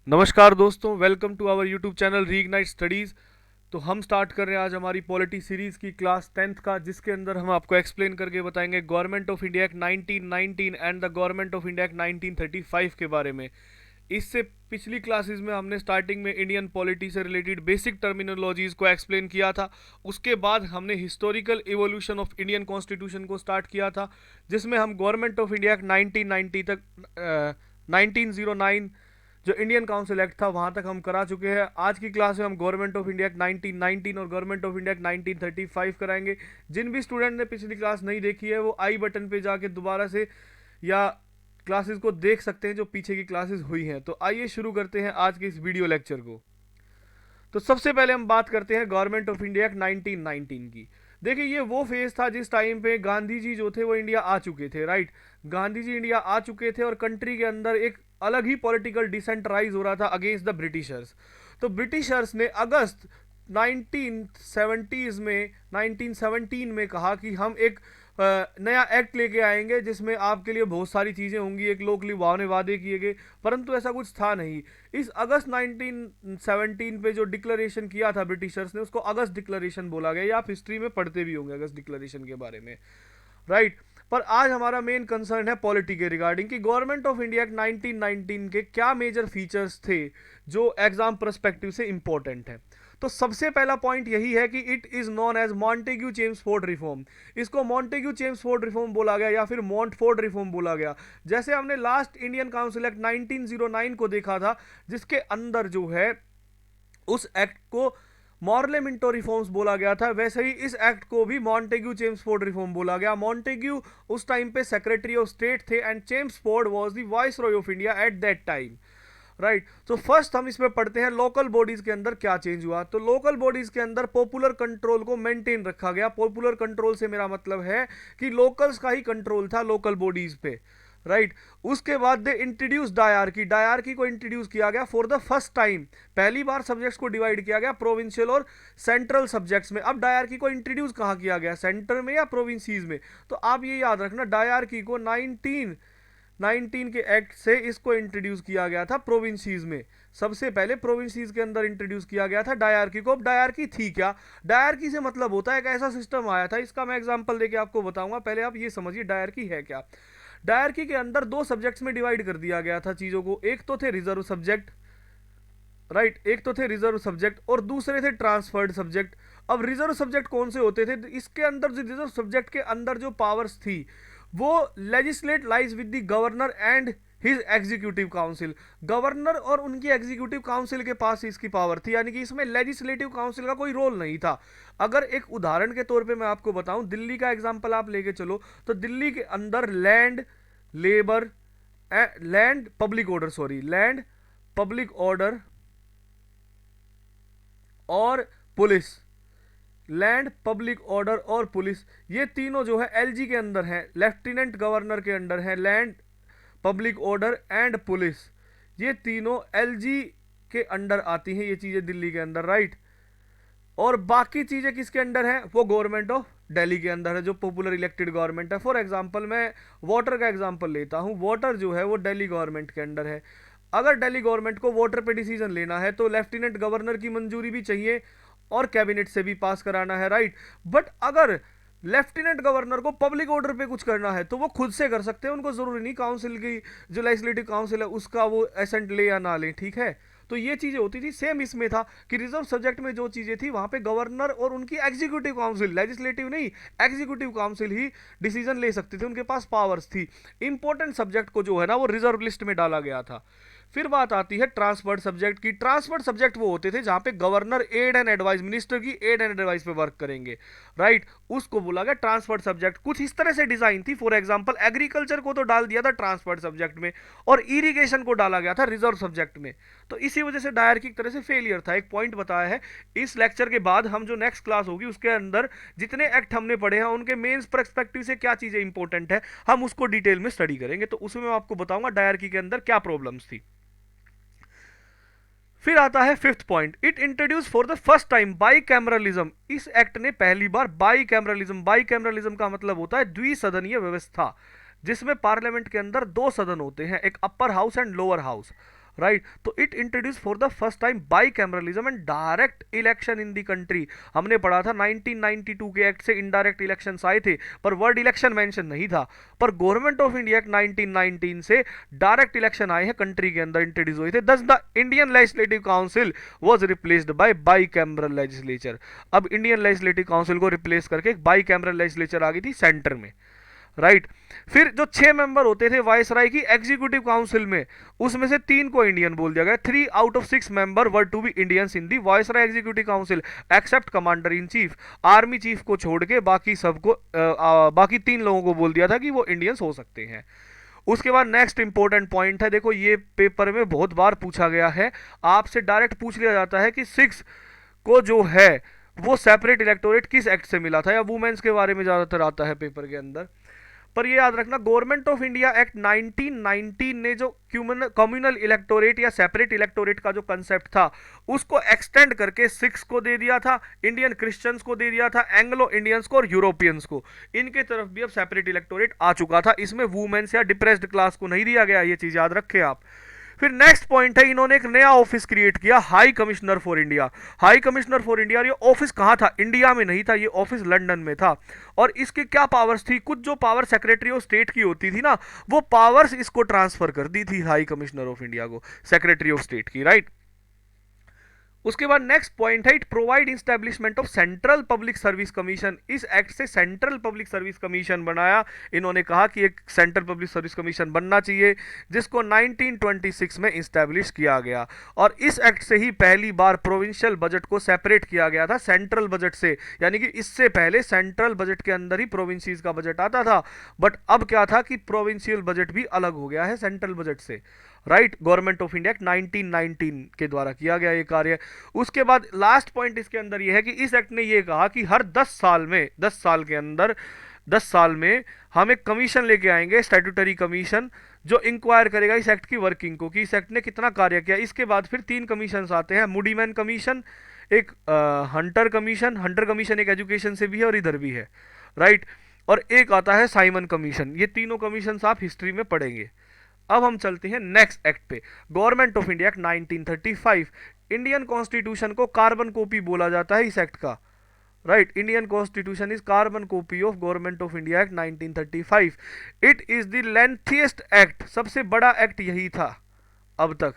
नमस्कार दोस्तों, welcome to our YouTube channel reignite studies. तो हम स्टार्ट कर रहे हैं आज हमारी पॉलिटी सीरीज़ की क्लास 10th का, जिसके अंदर हम आपको एक्सप्लेन करके बताएंगे government of India act 1919 and the government of India act 1935 के बारे में। इससे पिछली क्लासेस में हमने स्टार्टिंग में इंडियन पॉलिटी से रिलेटेड बेसिक टर्मिनोलॉजीज़ को एक्सप्लेन किया था। उसके बाद हमने historical evolution of Indian constitution को स्टार्ट किया था, जिसमें हम गवर्नमेंट ऑफ इंडिया एक्ट 1990 तक 1909 जो इंडियन काउंसिल एक्ट था वहां तक हम करा चुके हैं। आज की क्लास में हम गवर्नमेंट ऑफ इंडिया एक्ट 1919 और गवर्नमेंट ऑफ इंडिया एक्ट 1935 कराएंगे। जिन भी स्टूडेंट ने पिछली क्लास नहीं देखी है वो आई बटन पे जाके दोबारा से या क्लासेस को देख सकते हैं जो पीछे की क्लासेस हुई हैं। तो आइए शुरू करते हैं आज के इस वीडियो लेक्चर को। तो सबसे पहले हम बात करते हैं गवर्नमेंट ऑफ इंडिया एक्ट 1919 की। देखिए, ये वो फेज था जिस टाइम पे गांधी जी जो थे वो इंडिया आ चुके थे, राइट। गांधी जी इंडिया आ चुके थे और कंट्री के अंदर एक अलग ही पॉलिटिकल डिसेंट्रलाइज हो रहा था अगेंस्ट द ब्रिटिशर्स। तो ब्रिटिशर्स ने अगस्त 1970s में 1917 में कहा कि हम एक नया एक्ट लेके आएंगे जिसमें आपके लिए बहुत सारी चीज़ें होंगी, एक लोक लुभावने वादे किए गए, परंतु ऐसा कुछ था नहीं। इस अगस्त 1917 पे जो डिक्लेरेशन किया था ब्रिटिशर्स ने, उसको अगस्त डिक्लेरेशन बोला गया। या आप हिस्ट्री में पढ़ते भी होंगे अगस्त डिक्लेरेशन के बारे में, राइट। पर आज हमारा मेन कंसर्न है पॉलिटी के रिगार्डिंग कि गवर्नमेंट ऑफ इंडिया एक्ट 1919 के क्या मेजर फीचर्स थे जो एग्जाम पर्सपेक्टिव से इंपॉर्टेंट है। तो सबसे पहला पॉइंट यही है कि it is known as Montagu Chelmsford reform. इसको मॉन्टेग्यू चेम्सफोर्ड रिफॉर्म बोला गया या फिर मॉन्टफोर्ड रिफॉर्म बोला गया। जैसे हमने लास्ट इंडियन काउंसिल एक्ट 1909 को देखा था, जिसके अंदर जो है उस एक्ट को मॉर्ले मिंटो रिफॉर्म्स बोला गया था, वैसे ही इस एक्ट को भी मॉन्टेग्यू चेम्सफोर्ड रिफॉर्म बोला गया। मॉन्टेग्यू उस टाइम पे सेक्रेटरी ऑफ स्टेट थे and Chelmsford was the viceroy of India at that time, right. तो फर्स्ट हम इसमें पढ़ते हैं लोकल बॉडीज के अंदर क्या चेंज हुआ। तो लोकल बॉडीज के अंदर पॉपुलर कंट्रोल को मेंटेन रखा गया। पॉपुलर कंट्रोल से मेरा मतलब है कि लोकल्स का ही कंट्रोल था लोकल बॉडीज पे, राइट। उसके बाद दे इंट्रोड्यूस डायरकी। डायरकी को इंट्रोड्यूस किया गया फॉर द फर्स्ट टाइम। पहली बार सब्जेक्ट्स को डिवाइड किया गया प्रोविंशियल और सेंट्रल सब्जेक्ट्स में। अब डायरकी को इंट्रोड्यूस कहाँ किया गया, सेंटर में या प्रोविंसीज में। तो आप ये याद रखना, डायरकी को 1919 के एक्ट से इसको इंट्रोड्यूस किया गया था प्रोविंसीज में। सबसे पहले प्रोविंसीज के अंदर इंट्रोड्यूस किया गया था डायरकी को। अब डायरकी थी क्या? डायरकी से मतलब होता है एक ऐसा सिस्टम आया था, इसका मैं एग्जांपल देके आपको बताऊंगा। पहले आप ये समझिए डायरकी है क्या। डायरकी के अंदर दो सब्जेक्ट्स में डिवाइड कर दिया गया था चीजों को। एक तो थे रिजर्व सब्जेक्ट, राइट, एक तो थे रिजर्व सब्जेक्ट और दूसरे थे ट्रांसफर्ड सब्जेक्ट। अब रिजर्व सब्जेक्ट कौन से होते थे? इसके अंदर जो रिजर्व सब्जेक्ट के अंदर जो पावर्स थी वो legislate lies with the governor and his executive council. Governor और उनकी एग्जीक्यूटिव काउंसिल के पास इसकी पावर थी, यानी कि इसमें लेजिस्लेटिव काउंसिल का कोई रोल नहीं था। अगर एक उदाहरण के तौर पे मैं आपको बताऊं, दिल्ली का एग्जांपल आप लेके चलो, तो दिल्ली के अंदर land labour land public order sorry land public order और पुलिस, लैंड पब्लिक ऑर्डर और पुलिस, ये तीनों जो है एलजी के अंदर है, लेफ्टिनेंट गवर्नर के अंडर है। Land public order and police, ये तीनों एलजी के अंडर आती हैं, ये चीजें दिल्ली के अंदर, राइट। और बाकी चीजें किसके अंडर है? वो गवर्नमेंट ऑफ दिल्ली के अंदर है, जो पॉपुलर इलेक्टेड गवर्नमेंट है। फॉर एग्जांपल मैं वाटर का एग्जांपल लेता हूं। वाटर जो है वो दिल्ली गवर्नमेंट के अंडर है। अगर दिल्ली गवर्नमेंट को वाटर पे डिसीजन लेना है तो लेफ्टिनेंट गवर्नर की मंजूरी भी चाहिए और कैबिनेट से भी पास कराना है, राइट। बट अगर लेफ्टिनेंट गवर्नर को पब्लिक ऑर्डर पे कुछ करना है तो वो खुद से कर सकते हैं, उनको जरूरी नहीं काउंसिल की जो लेजिस्लेटिव काउंसिल है उसका वो एसेंट ले या ना ले, ठीक है। तो ये चीजें होती थी। सेम इसमें था कि रिजर्व सब्जेक्ट में जो चीजें थी वहां पे गवर्नर और उनकी एग्जीक्यूटिव काउंसिल, लेजिस्लेटिव नहीं एग्जीक्यूटिव काउंसिल ही डिसीजन ले सकते थे, उनके पास पावर्स थी। इंपॉर्टेंट सब्जेक्ट को जो है ना वो रिजर्व लिस्ट में डाला गया था। फिर बात आती है ट्रांसफर्ड सब्जेक्ट की। ट्रांसफर्ड सब्जेक्ट वो होते थे जहां पे governor aid and advice, minister की एड एंड एडवाइस पे वर्क करेंगे, राइट। उसको बोला गया ट्रांसफर्ड सब्जेक्ट। कुछ इस तरह से डिजाइन थी। फॉर एग्जांपल एग्रीकल्चर को तो डाल दिया था ट्रांसफर्ड सब्जेक्ट में और इरिगेशन को डाला गया था रिजर्व सब्जेक्ट में। तो इसी वजह से डायरकी की तरह से फेलियर था। एक पॉइंट बताया है। इस लेक्चर के बाद हम जो नेक्स्ट क्लास होगी उसके अंदर जितने एक्ट हमने पढ़े हैं उनके मेंस पर्सपेक्टिव से क्या चीजें इंपॉर्टेंट है हम उसको डिटेल में स्टडी करेंगे। तो उसमें मैं आपको बताऊंगा डायरकी के अंदर क्या प्रॉब्लम्स थी। फिर आता है fifth point, it introduce for the first time by cameralism. इस एक्ट ने पहली बार बाई कैमरलिज्म, बाई कैमरलिज्म का मतलब होता है द्विसदनीय व्यवस्था, जिसमें पार्लियामेंट के अंदर दो सदन होते हैं, एक upper house and lower house. Right. तो it introduce for the first time by cameralism and direct election in the country. हमने पढ़ा था 1992 के एक्ट से इनडायरेक्ट इलेक्शंस आए थे, पर वर्ड इलेक्शन मेंशन नहीं था। पर गवर्नमेंट ऑफ इंडिया एक्ट 1919 से डायरेक्ट इलेक्शन आए हैं, कंट्री के अंदर इंट्रोड्यूस हुए थे। दस the Indian legislative council was replaced by by cameral legislature. अब इंडियन लेजिस्लेटिव काउंसिल को रिप्लेस करके एक बाई कैमरल लेजिस्लेचर आ गई थी सेंटर में, राइट। फिर जो 6 मेंबर होते थे वायसराय की एग्जीक्यूटिव काउंसिल में, उसमें से 3 को इंडियन बोल दिया गया। 3 out of 6 member were to be Indians in the viceroy executive council except commander in chief. Army chief को छोड़ के बाकी सबको बाकी 3 लोगों को बोल दिया था कि वो इंडियंस हो सकते हैं। उसके बाद नेक्स्ट इंपॉर्टेंट पॉइंट है, देखो ये पेपर में बहुत बार पूछा गया है, आपसे डायरेक्ट पूछ लिया जाता है कि 6 को जो है वो सेपरेट इलेक्टोरेट किस एक्ट से मिला था, या वुमेन्स के बारे में ज्यादातर आता है पेपर के अंदर। पर ये याद रखना, गवर्नमेंट ऑफ इंडिया एक्ट 1919 ने जो कम्युनल इलेक्टोरेट या सेपरेट इलेक्टोरेट का जो कंसेप्ट था उसको एक्सटेंड करके 6 को दे दिया था, इंडियन क्रिश्चियंस को दे दिया था, एंग्लो इंडियंस को और यूरोपियंस को। इनके तरफ भी अब सेपरेट इलेक्टोरेट आ चुका था, इसमें वुमेन्स या डिप्रेस्ड क्लास को नहीं दिया गया, ये चीज याद रखें आप। फिर नेक्स्ट पॉइंट है, इन्होंने एक नया ऑफिस क्रिएट किया, high commissioner for India. High commissioner for India, ये ऑफिस कहां था? इंडिया में नहीं था, ये ऑफिस लंदन में था। और इसकी क्या पावर्स थी? कुछ जो पावर सेक्रेटरी ऑफ स्टेट की होती थी ना, वो पावर्स इसको ट्रांसफर कर दी थी हाई कमिश्नर ऑफ इंडिया को, सेक्रेटरी ऑफ स्टेट की, राइट। उसके बाद नेक्स्ट पॉइंट है, it provide establishment of central public service commission. इस एक्ट से सेंट्रल पब्लिक सर्विस कमीशन बनाया। इन्होंने कहा कि एक सेंट्रल पब्लिक सर्विस कमीशन बनना चाहिए, जिसको 1926 में इंस्टैब्लिश किया गया। और इस एक्ट से ही पहली बार प्रोविंशियल बजट को सेपरेट किया गया था सेंट्रल बजट से, यानी कि इससे पहले सेंट्रल बजट के अंदर ही प्रोविंसीज का बजट आता था, बट अब क्या था कि प्रोविंशियल बजट भी अलग हो गया है सेंट्रल बजट से, राइट। गवर्नमेंट ऑफ इंडिया 1919 के द्वारा किया गया ये कार्य। उसके बाद लास्ट पॉइंट इसके अंदर ये है कि इस एक्ट ने ये कहा कि हर 10 साल में, 10 साल के अंदर 10 साल में हम एक कमीशन लेके आएंगे, स्टैट्यूटरी कमीशन, जो इंक्वायर करेगा इस एक्ट की वर्किंग को, कि इस एक्ट ने कितना कार्य किया। इसके बाद फिर 3 कमीशन आते हैं, मूडीमैन कमीशन, एक हंटर कमीशन, हंटर कमीशन एक एजुकेशन से भी है और इधर भी है, राइट। और एक आता है साइमन कमीशन। ये तीनों कमीशन आप हिस्ट्री में पढ़ेंगे। अब हम चलते हैं नेक्स्ट एक्ट पे, government of India act 1935। Indian constitution को कार्बन कॉपी बोला जाता है इस एक्ट का, right. Indian constitution is carbon copy of government of India act 1935। It is the lengthiest act, सबसे बड़ा एक्ट यही था अब तक,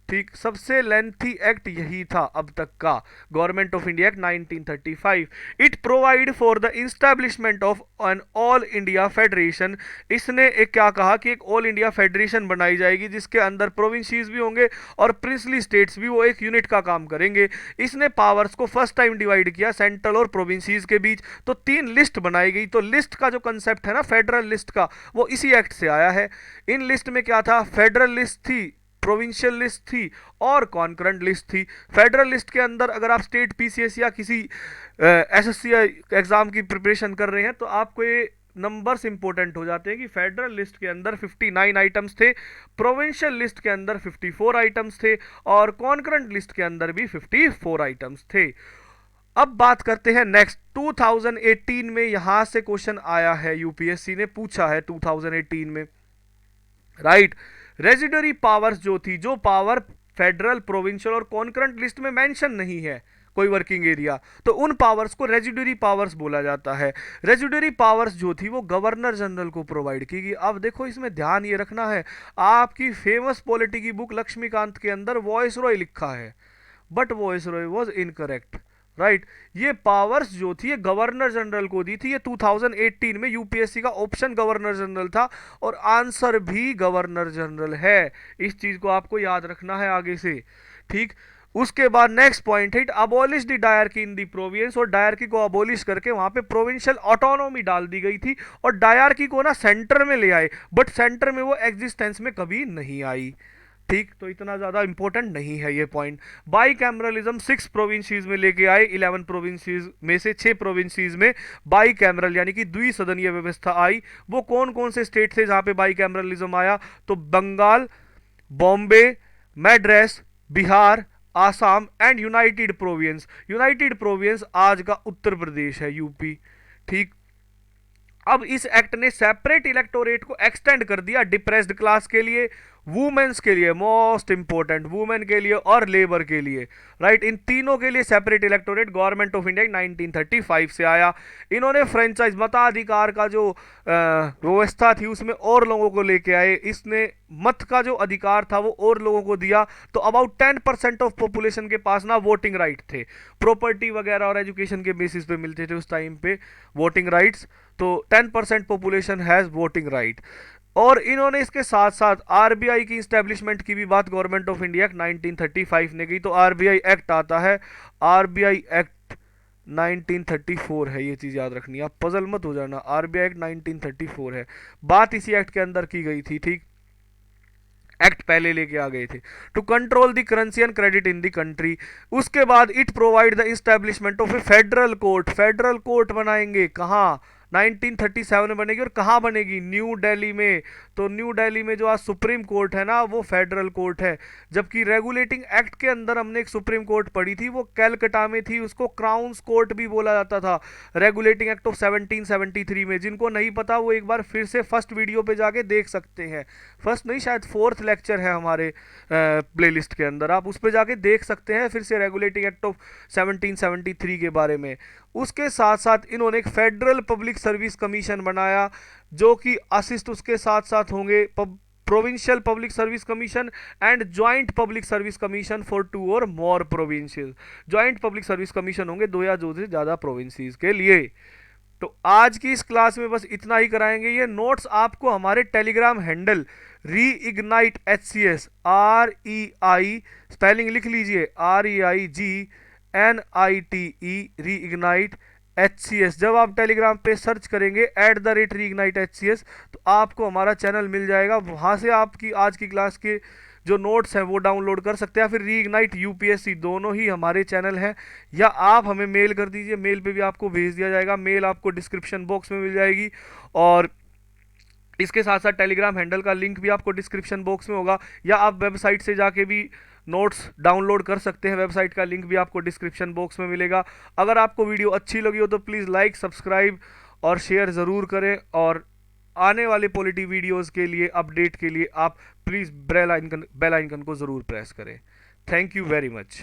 ठीक, सबसे लेंथी एक्ट यही था अब तक का, government of India act 1935। It provide for the establishment of an all India federation. इसने एक क्या कहा कि एक ऑल इंडिया फेडरेशन बनाई जाएगी, जिसके अंदर प्रोविंसीज भी होंगे और प्रिंसली स्टेट्स भी, वो एक यूनिट का काम करेंगे। इसने पावर्स को फर्स्ट टाइम डिवाइड किया सेंट्रल और प्रोविंसीज के बीच, तो 3 लिस्ट बनाई गई। तो लिस्ट का जो कंसेप्ट है ना फेडरल लिस्ट का, वो इसी एक्ट से आया है। इन लिस्ट में क्या था? फेडरल लिस्ट थी, प्रोविंशियल लिस्ट थी और कॉन्करेंट लिस्ट थी। फेडरल लिस्ट के अंदर अगर आप स्टेट पीसीएस या किसी एसएससी एग्जाम की प्रिपरेशन कर रहे हैं तो आपको ये नंबर्स इंपॉर्टेंट हो जाते हैं कि फेडरल लिस्ट के अंदर 59 आइटम्स थे, प्रोविंशियल लिस्ट के अंदर 54 आइटम्स थे और कॉन्करेंट लिस्ट के अंदर भी 54 आइटम्स थे। अब बात करते हैं नेक्स्ट, 2018 में यहां से क्वेश्चन आया है, यूपीएससी ने पूछा है 2018 में, राइट। रेजिडरी पावर्स जो थी, जो पावर फेडरल, प्रोविंशियल और कॉन्करेंट लिस्ट में मेंशन नहीं है कोई वर्किंग एरिया, तो उन पावर्स को रेजिडरी पावर्स बोला जाता है। रेजिडरी पावर्स जो थी वो गवर्नर जनरल को प्रोवाइड की गई। अब देखो इसमें ध्यान ये रखना है, आपकी फेमस पॉलिटी की बुक लक्ष्मीकांत के अंदर वॉइसरॉय लिखा है, but viceroy was incorrect, right. ये पावर्स जो थी ये गवर्नर जनरल को दी थी। ये 2018 में यूपीएससी का ऑप्शन गवर्नर जनरल था और आंसर भी गवर्नर जनरल है। इस चीज को आपको याद रखना है आगे से, ठीक। उसके बाद नेक्स्ट पॉइंट है, it abolish the dyarchy in the province, और डायरकी को अबॉलिश करके वहां पे प्रोविंशियल ऑटोनॉमी डाल दी गई थी और डायरकी को ना सेंटर में ले आए, बट सेंटर में वो एग्जिस्टेंस में कभी नहीं आई, ठीक। तो इतना ज्यादा इंपॉर्टेंट नहीं है ये पॉइंट। बाई कैमरलिज्म 6 प्रोविंसीज में लेके आए, 11 प्रोविंसीज में से 6 प्रोविंसीज में बाई कैमरल यानी कि द्विसदनीय व्यवस्था आई। वो कौन कौन से स्टेट थे जहां पे बाई कैमरलिज्म आया? तो Bengal, Bombay, Madras, Bihar, Assam and united province. United province आज का उत्तर प्रदेश है, यूपी, ठीक। अब इस एक्ट ने सेपरेट इलेक्टोरेट को एक्सटेंड कर दिया डिप्रेस्ड क्लास के लिए, वुमेन्स के लिए, मोस्ट इंपॉर्टेंट, वुमेन के लिए और लेबर के लिए, राइट, इन तीनों के लिए separate electorate government of India 1935 से आया। इन्होंने फ्रेंचाइज मताधिकार का जो व्यवस्था थी उसमें और लोगों को लेके आए, इसने मत का जो अधिकार था वो और लोगों को दिया। तो अबाउट 10% ऑफ पॉपुलेशन के पास ना वोटिंग राइट थे, प्रॉपर्टी वगैरह और एजुकेशन के बेसिस पे मिलते थे उस टाइम पे वोटिंग राइट्स। तो 10% पॉपुलेशन हैज वोटिंग राइट। और इन्होंने इसके साथ साथ आरबीआई की स्टैब्लिशमेंट की भी बात गवर्नमेंट ऑफ इंडिया 1935 ने की। तो आरबीआई एक्ट आता है, आरबीआई एक्ट 1934 है, ये चीज याद रखनी है, आप पजल मत हो जाना, आरबीआई एक्ट 1934 है, बात इसी एक्ट के अंदर की गई थी, ठीक, एक्ट पहले लेके आ गए थे, to control the currency and credit in the country. उसके बाद it provide the establishment of a federal court, federal court बनाएंगे कहाँ, 1937 में बनेगी, और कहाँ बनेगी, न्यू दिल्ली में। तो न्यू दिल्ली में जो आज सुप्रीम कोर्ट है ना वो फेडरल कोर्ट है, जबकि रेगुलेटिंग एक्ट के अंदर हमने एक सुप्रीम कोर्ट पढ़ी थी वो कैलकटा में थी, उसको क्राउन्स कोर्ट भी बोला जाता था, रेगुलेटिंग एक्ट ऑफ 1773 में। जिनको नहीं पता वो एक बार फिर से फर्स्ट वीडियो पे जाके देख सकते हैं, फर्स्ट नहीं शायद फोर्थ लेक्चर है हमारे प्लेलिस्ट के अंदर, आप उस पर जाके देख सकते हैं फिर से रेगुलेटिंग एक्ट ऑफ 1773 के बारे में। उसके साथ साथ इन्होंने एक फेडरल पब्लिक सर्विस कमीशन बनाया, जो कि असिस्ट उसके साथ साथ होंगे provincial public service commission and joint public service commission for 2 और more provinces. Joint public service commission होंगे 2 या 2 से ज़्यादा प्रोविंसेस के लिए। तो आज की इस क्लास में बस इतना ही कराएंगे। ये नोट्स आपको हमारे Telegram handle reignite HCS, REI spelling लिख लीजिए, REIGNITE, रीइग्नाइट HCS, जब आप टेलीग्राम पे सर्च करेंगे @रीइग्नाइट HCS तो आपको हमारा चैनल मिल जाएगा, वहाँ से आपकी आज की क्लास के जो नोट्स हैं वो डाउनलोड कर सकते हैं। फिर रीइग्नाइट UPSC दोनों ही हमारे चैनल हैं, या आप हमें मेल कर दीजिए, मेल पे भी आपको भेज दिया जाएगा, मेल आपको डिस्क्रिप्शन बॉक्स में मिल जाएगी। और इसके साथ साथ टेलीग्राम हैंडल का लिंक भी आपको डिस्क्रिप्शन बॉक्स में होगा, या आप वेबसाइट से जाके भी नोट्स डाउनलोड कर सकते हैं, वेबसाइट का लिंक भी आपको डिस्क्रिप्शन बॉक्स में मिलेगा। अगर आपको वीडियो अच्छी लगी हो तो प्लीज़ लाइक, सब्सक्राइब और शेयर ज़रूर करें, और आने वाले पॉलिटी वीडियोस के लिए अपडेट के लिए आप प्लीज़ बेल आइकन को ज़रूर प्रेस करें। Thank you very much.